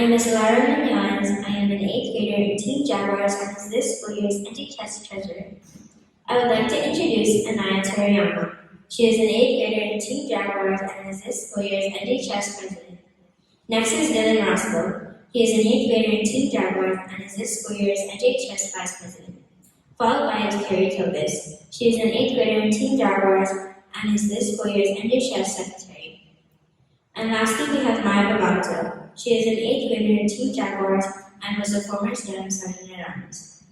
name is Lara Munoz. I am an 8th grader in Team Jaguars and is this school year's NT-Chess treasurer. I would like to introduce Anaiah. She is an 8th grader in Team Jaguars and is this school year's NT-Chess president. Next is Dylan Roscoe. He is an 8th grader in Team Jaguars and is this school year's NT-Chess vice president. Followed by Kayori. She is an 8th grader in Team Jaguars and is this school year's NT-Chess secretary. And lastly, we have Maya Bavato. She is an 8th grader in Team Jaguars and was a former STEM sergeant at arms.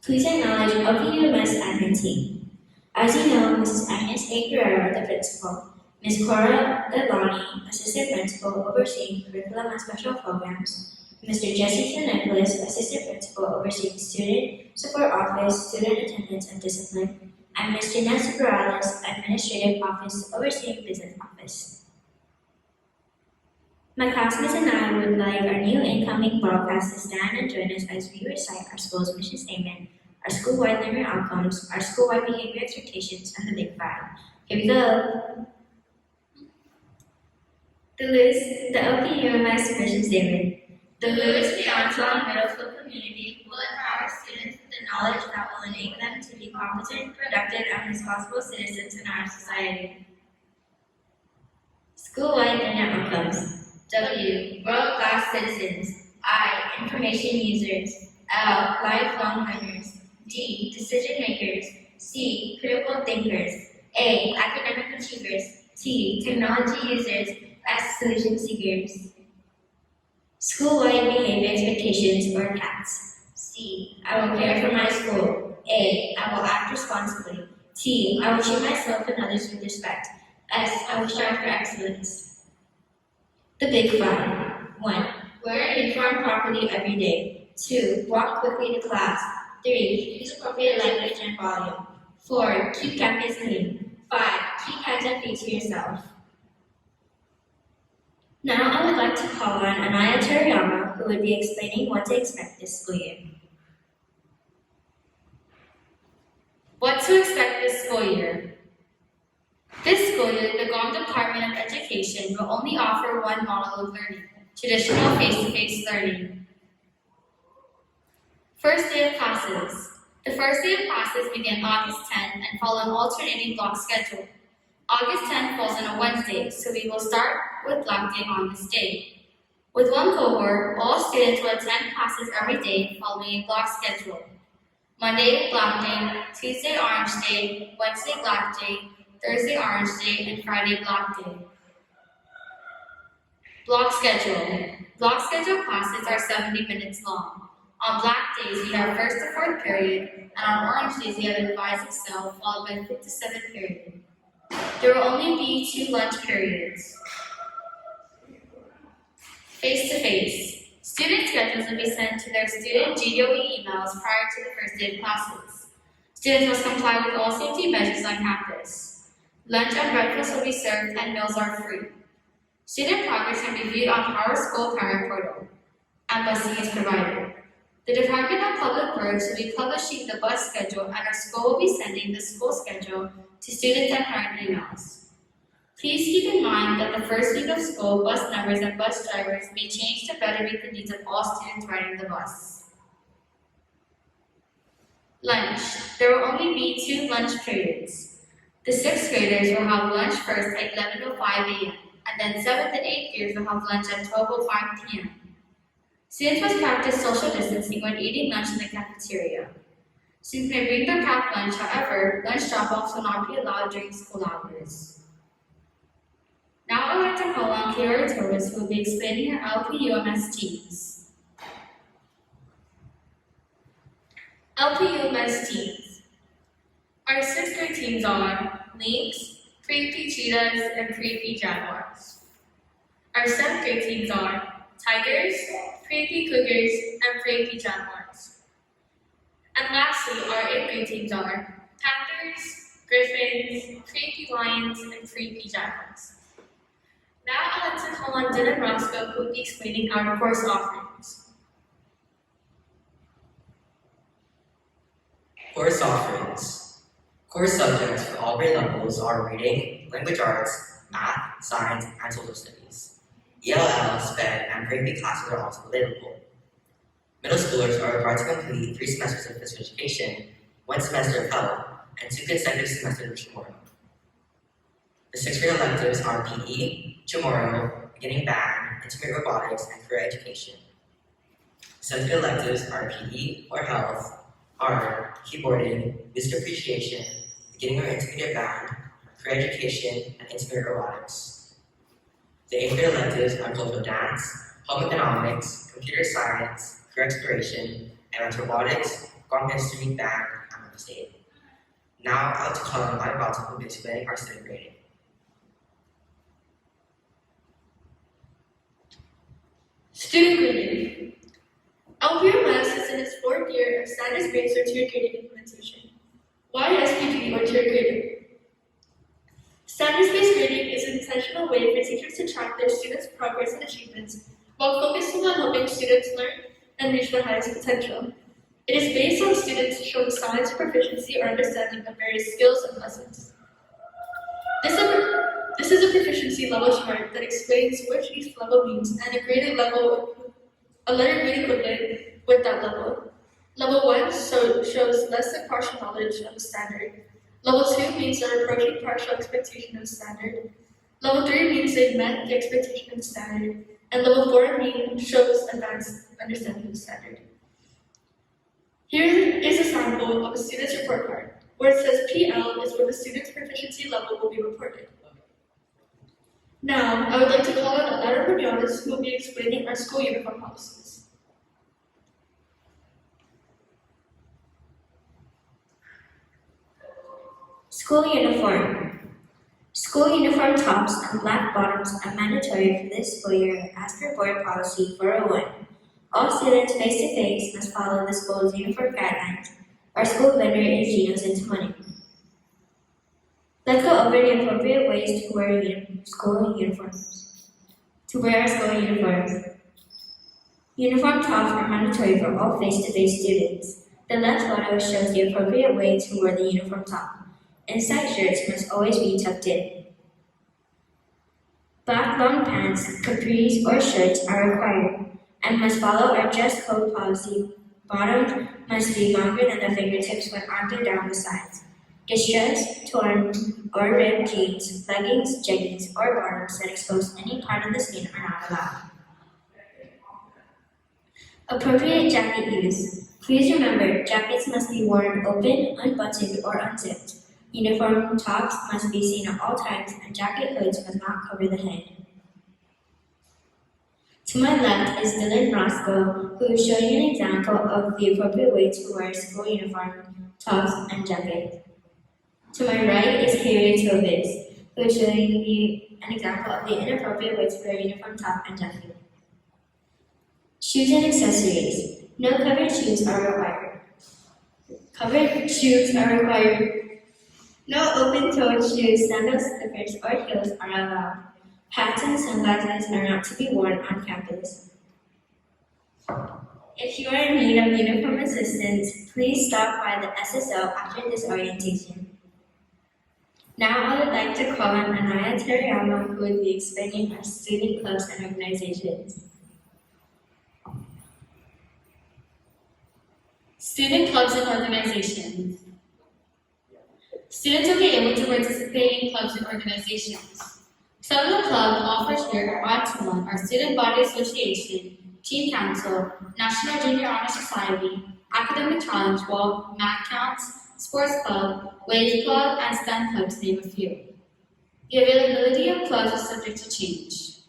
Please acknowledge LPUMS admin team. As you know, Mrs. Agnes A. Guerrero, the principal, Ms. Cora Delani, assistant principal overseeing curriculum and special programs, Mr. Jesse Nicholas, assistant principal overseeing student support office, student attendance and discipline, and Mr. Nancy Morales, administrative office overseeing business office. My classmates and I would like our new incoming broadcast to stand and join us as we recite our school's mission statement, our school-wide learner outcomes, our school-wide behavior expectations, and the Big Five. Here we go. The LPUMS mission statement. The LPUMS, the Untalan middle school community, will empower students with the knowledge that will enable them to be competent, productive, and responsible citizens in our society. School-wide learner outcomes. W. World-class citizens. I. Information users. L. Lifelong learners. D. Decision makers. C. Critical thinkers. A. Academic achievers. T. Technology users. S. Solution seekers. School-wide behavior expectations or CATs. C. I will care for my school. A. I will act responsibly. T. I will treat myself and others with respect. S. I will strive for excellence. The Big Five. 1. Wear a uniform properly every day. 2. Walk quickly to class. 3. Use appropriate language and volume. 4. Keep campus clean. 5. Keep hands and feet to yourself. Now I would like to call on Anaiah, who would be explaining what to expect this school year. What to expect this school year? This school year, the Guam Department of Education will only offer one model of learning, traditional face-to-face learning. First day of classes. The first day of classes begin August 10th and follow an alternating block schedule. August 10th falls on a Wednesday, so we will start with block day on this day. With one cohort, all students will attend classes every day following a block schedule. Monday, block day, Tuesday, orange day, Wednesday, block day, Thursday, orange day, and Friday, block day. Block schedule. Block schedule classes are 70 minutes long. On black days, we have first to fourth period, and on orange days, we have advise excel, followed by fifth to seventh period. There will only be 2 lunch periods. Face-to-face. Student schedules will be sent to their student GDOE emails prior to the first day of classes. Students must comply with all safety measures on campus. Lunch and breakfast will be served and meals are free. Student progress can be viewed on our school parent portal, and busing is provided. The Department of Public Works will be publishing the bus schedule, and our school will be sending the school schedule to students and parent emails. Please keep in mind that the first week of school, bus numbers and bus drivers may change to better meet the needs of all students riding the bus. Lunch. There will only be 2 lunch periods. The 6th graders will have lunch first at 11:05 a.m. and then 7th and 8th graders will have lunch at 12:05 p.m. Students must practice social distancing when eating lunch in the cafeteria. Students may bring their packed lunch, however, lunch drop-offs will not be allowed during school hours. Now I would like to call on Kayori, who will be explaining her LPUMS teams. LPUMS teams. Our 6th grade teams are Lynx, Pre-P Cheetahs, and Pre-P Jaguars. Our 7th grade teams are Tigers, Pre-P Cougars, and Pre-P Jaguars. And lastly, our 8th grade teams are Panthers, Griffins, Pre-P Lions, and Pre-P Jaguars. Now I'd like to call on Dylan Roscoe, who will be explaining our course offerings. Course offerings. Course subjects for all grade levels are reading, language arts, math, science, and social studies. ELL, SPED, and break classes are also available. Middle schoolers are required to complete 3 semesters of physical education, 1 semester of health, and 2 consecutive semesters of Chamorro. The 6th grade electives are PE, Chamorro, beginning band, intermediate robotics, and career education. The 7th grade electives are PE or health, art, keyboarding, music appreciation, beginning or intermediate band, career education, and intermediate robotics. The 8th grade electives are cultural dance, home economics, computer science, career exploration, advanced robotics, gong history, band, and mental state. Now I'd like to call on Anaiah who will be explaining our student grading. Student grading. LPUMS is in its 4th year of standards-based or tiered grading implementation. Why SPD or tiered grading? Standards-based grading is an intentional way for teachers to track their students' progress and achievements while focusing on helping students learn and reach their highest potential. It is based on students showing signs of proficiency or understanding of various skills and lessons. This is a proficiency level chart that explains what each level means and a graded level, a letter grade equivalent with that level. Level 1 shows less than partial knowledge of the standard. Level 2 means they're approaching partial expectation of the standard. Level 3 means they've met the expectation of the standard. And level 4 shows advanced understanding of the standard. Here is a sample of a student's report card, where it says PL is where the student's proficiency level will be reported. Now, I would like to call on Anaiah, who will be explaining our school uniform policies. School uniform. School uniform tops and black bottoms are mandatory for this school year as per Board Policy 401. All students face-to-face must follow the school's uniform guidelines. Our school vendor is Geno's into money. Let's go over the appropriate ways to wear our school uniforms. Uniform tops are mandatory for all face-to-face students. The left photo shows the appropriate way to wear the uniform top. Inside shirts must always be tucked in. Black long pants, capris, or shirts are required and must follow our dress code policy. Bottoms must be longer than the fingertips when armed down the sides. Distressed, torn, or ripped jeans, leggings, jeggings, or bottoms that expose any part of the skin are not allowed. Appropriate jacket use. Please remember, jackets must be worn open, unbuttoned, or unzipped. Uniform tops must be seen at all times, and jacket hoods must not cover the head. To my left is Dylan Roscoe, who is showing an example of the appropriate way to wear school uniform, tops, and jacket. To my right is Kayori, who is showing an example of the inappropriate way to wear a uniform top and jacket. Shoes and accessories. No covered shoes are required. Covered shoes are required. No open-toed shoes, sandals, slippers, or heels are allowed. Hats and sunglasses are not to be worn on campus. If you are in need of uniform assistance, please stop by the SSO after this orientation. Now I would like to call on Anaiah, who will be explaining our student clubs and organizations. Student clubs and organizations. Students will be able to participate in clubs and organizations. Some of the clubs offered here are Untalan, our Student Body Association, Teen Council, National Junior Honor Society, Academic Challenge Wall, Math Counts, Sports Club, Wave Club, and STEM Club, to name a few. The availability of clubs is subject to change.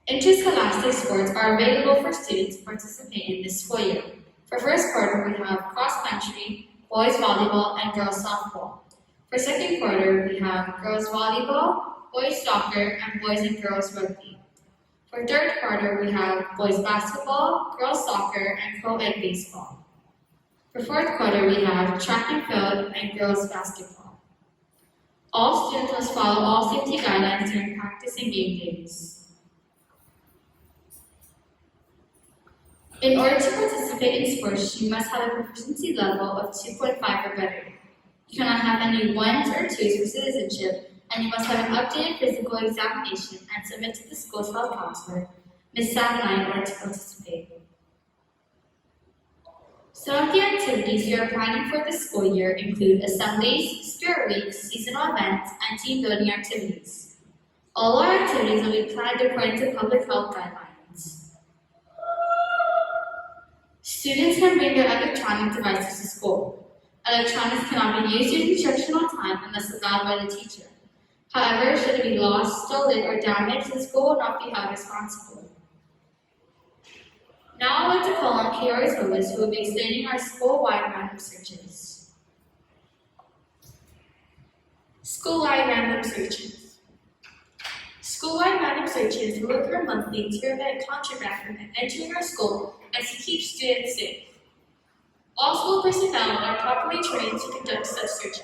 Interscholastic sports are available for students to participate in this school year. For first quarter, we have cross country, boys volleyball, and girls softball. For second quarter, we have girls volleyball, boys soccer, and boys and girls rugby. For third quarter, we have boys basketball, girls soccer, and co-ed baseball. For fourth quarter, we have track and field and girls basketball. All students must follow all safety guidelines during practice and game days. In order to participate in sports, you must have a proficiency level of 2.5 or better. You cannot have any 1s or 2s for citizenship, and you must have an updated physical examination and submit to the school's health counselor, Ms. Sam, in order to participate. Some of the activities you are planning for this school year include assemblies, spirit weeks, seasonal events, and team building activities. All our activities will be planned according to public health guidelines. Students can bring their electronic devices to school. Electronics cannot be used during instructional time unless allowed by the teacher. However, should it be lost, stolen, or damaged, the school will not be held responsible. Now I'd like to call on Kayori who will be explaining our school-wide random searches. School-wide random searches. School-wide random searches will occur monthly to prevent contraband from entering our school and to keep students safe. All school personnel are properly trained to conduct such searches.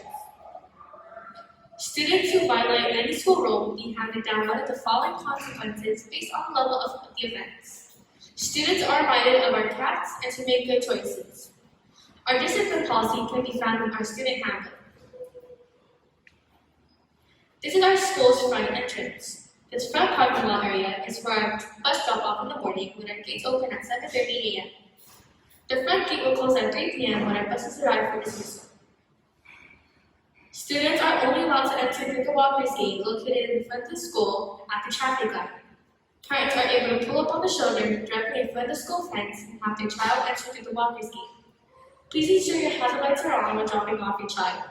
Students who violate any school rule will be handed down one of the following consequences based on the level of the offense. Students are reminded of our cats and to make good choices. Our discipline policy can be found in our student handbook. This is our school's front entrance. This front parking lot area is for our bus drop-off in the morning when our gates open at 7:30 a.m. The front gate will close at 3 p.m. when our buses arrive for dismissal. Students are only allowed to enter through the walker's gate located in front of the school at the traffic light. Parents are able to pull up on the shoulder directly in front of the school fence and have their child enter through the walker's gate. Please ensure your hazard lights are on when dropping off your child.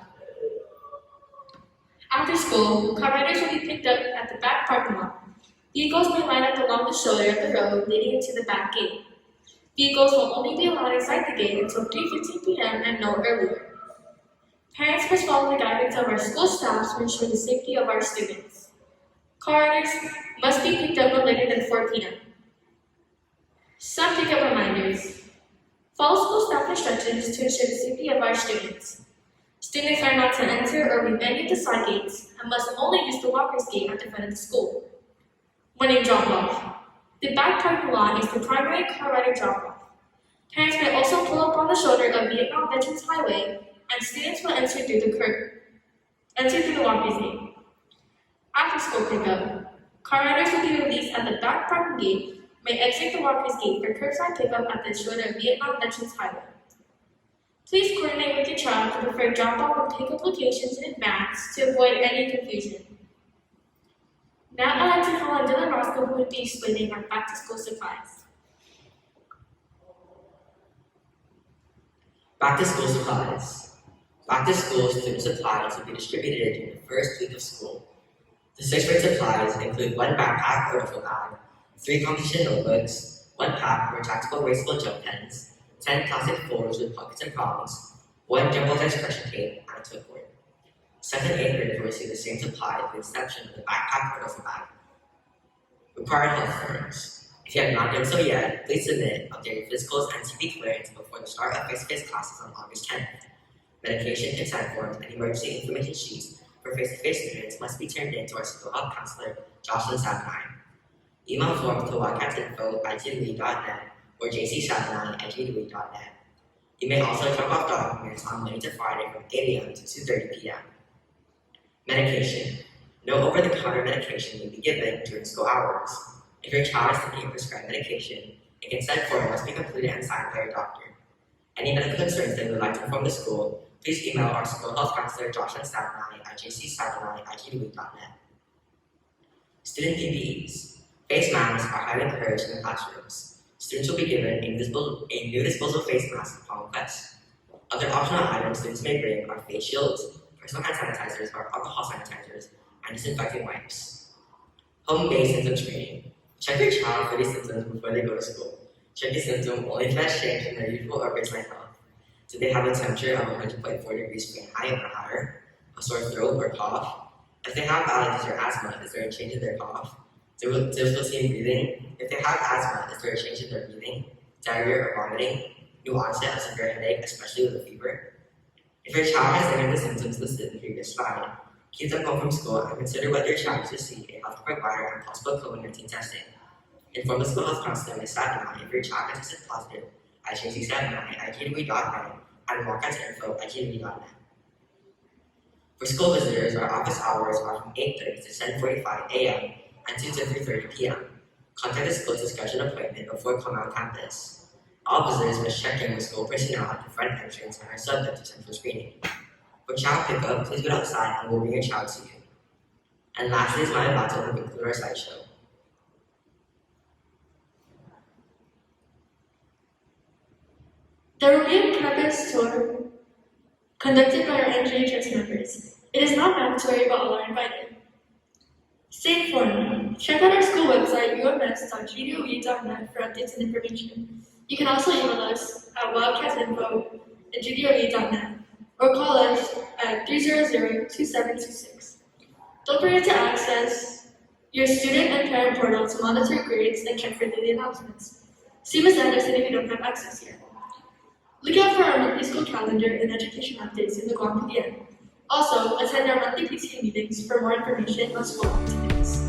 After school, car riders will be picked up at the back parking lot. Vehicles may line up along the shoulder of the road leading into the back gate. Vehicles will only be allowed inside the gate until 3:15 p.m. and no earlier. Parents must follow the guidance of our school staff to ensure the safety of our students. Car riders must be picked up no later than 4 p.m. Some pickup reminders. Follow school staff instructions to ensure the safety of our students. Students are not to enter or leave any of the side gates and must only use the walker's gate at the front of the school. When in drop-off, the back parking lot is the primary car rider drop-off. Parents may also pull up on the shoulder of Vietnam Veterans Highway, and students will enter through the walker's gate. After school pickup, car riders will be released at the back parking gate, may exit the walker's gate for curbside pickup at the shoulder of Vietnam Veterans Highway. Please coordinate with your child to prefer drop-off or pickup locations in advance to avoid any confusion. Now I'd like to call on Dylan who will be explaining our back-to-school supplies. Back-to-school supplies. Back-to-school student supplies will be distributed during the first week of school. The 6 grade supplies include 1 backpack or duffel bag, 3 competition notebooks, 1 pack of retractable erasable gel pens, 10 plastic folders with pockets and prongs, 1 jumbo expression tape, and a clipboard. 7th and 8th grade will receive the same supply with the exception of the backpack or duffel bag. Required health forms. If you have not done so yet, please submit updated physicals and TB clearance before the start of face-to-face classes on August 10th. Medication consent forms and emergency information sheets for face-to-face students must be turned in to our school health counselor, Jocelyn Sabanine. Email forms to wildcats@itwe.net or jcsabanine@itwe.net. You may also drop off documents on Monday to Friday from 8 a.m. to 2:30 p.m. Medication. No over-the-counter medication may be given during school hours. If your child is taking prescribed medication, a consent form must be completed and signed by your doctor. Any medical concerns that you would like to inform the school, please email our school health counselor, Jocelyn Sabanine, at jcsabanine@itwe.net. Student PPEs. Face masks are highly encouraged in the classrooms. Students will be given a new disposable face mask upon request. Other optional items students may bring are face shields, personal hand sanitizers or alcohol sanitizers, and disinfecting wipes. Home-based symptom screening. Check your child for these symptoms before they go to school. Check the symptom only if it has changed from their usual or baseline health. Do they have a temperature of 100.4 degrees Fahrenheit or higher, a sore throat or cough? If they have allergies or asthma, is there a change in their cough? Difficulty in breathing? If they have asthma, is there a change in their breathing? Diarrhea or vomiting? New onset of severe headache, especially with a fever? If your child has any of the symptoms listed in the previous slide, keep them home from school and consider whether your child is to see a health provider and possible COVID-19 testing. Inform the school health counselor, Ms. Sabanine, if your child has tested positive at jcsabanine@itwe.net and wildcats@itwe.net. For school visitors, our office hours are from 8:30 to 10:45 a.m. and 2 to 3:30 p.m. Contact the school to schedule an appointment before coming on campus. All visitors must check in with school personnel at the front entrance and are subject to central screening. For child pickup, please wait outside and we'll bring your child to you. And lastly is my about to conclude our slideshow. There will be a campus tour conducted by our NJHS members. It is not mandatory, but all are invited. Stay informed. Check out our school website, ums.gdoe.net, for updates and information. You can also email us at wildcatsinfo@gdoe.net or call us at 300-2726. Don't forget to access your student and parent portal to monitor grades and check for daily announcements. See Ms. Anderson if you don't have access yet. Look out for our monthly school calendar and education updates in the Guam PDF. Also, attend our monthly PTA meetings for more information on school activities.